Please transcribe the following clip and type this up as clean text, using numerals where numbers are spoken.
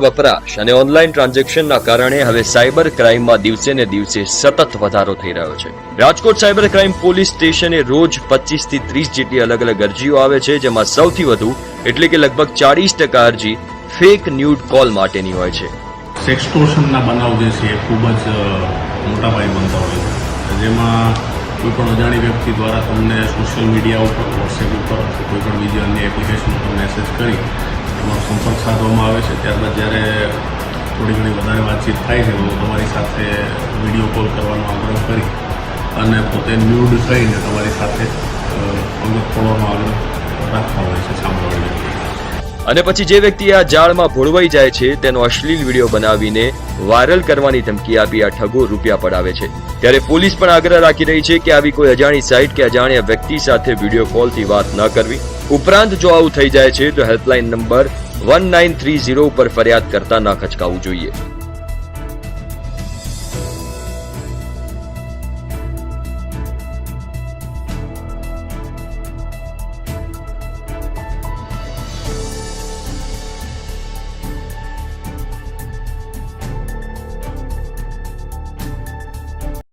વપરાશ અને ઓનલાઈન ટ્રાન્ઝેક્શનના કારણે હવે સાયબર ક્રાઇમમાં દિવસે ને દિવસે સતત વધારો થઈ રહ્યો છે। રાજકોટ સાયબર ક્રાઇમ પોલીસ સ્ટેશને રોજ 25 થી 30 જેટલી અલગ અલગ અરજીઓ આવે છે, જેમાં સૌથી વધુ એટલે કે લગભગ 40% અરજી ફેક ન્યૂડ કોલ માટેની હોય છે। સેક્સટોર્શનના બનાવ જે છે એ ખૂબ જ મોટા પાયે બનતા હોય છે, જેમાં કોઈ પણ અજાણી વ્યક્તિ દ્વારા તમને સોશિયલ મીડિયા ઉપર, વોટ્સએપ ઉપર કોઈ પણ બીજી અન્ય એપ્લિકેશન ઉપર મેસેજ કરી તમારો સંપર્ક સાધવામાં આવે છે। ત્યારબાદ જ્યારે થોડી ઘણી વધારે વાતચીત થાય છે તો તમારી સાથે વિડીયો કોલ કરવાનો આગ્રહ કરી અને પોતે ન્યૂડ થઈને તમારી સાથે અંગત ખોલવાનો આગ્રહ રાખતા હોય છે સામેવાળી વ્યક્તિ। અને પછી જે વ્યક્તિ આ જાળમાં ભોળવાઈ જાય છે તેનો અશ્લીલ વિડીયો બનાવીને વાયરલ કરવાની ધમકી આપી આ ઠગો રૂપિયા પડાવે છે। ત્યારે પોલીસ પણ આગ્રહ રાખી રહી છે કે આવી કોઈ અજાણી સાઇટ કે અજાણ્યા વ્યક્તિ સાથે વિડીયો કોલથી વાત ન કરવી। ઉપરાંત જો આવું થઈ જાય છે તો હેલ્પલાઇન નંબર 1930 પર ફરિયાદ કરતા ન ખચકાવવું જોઈએ।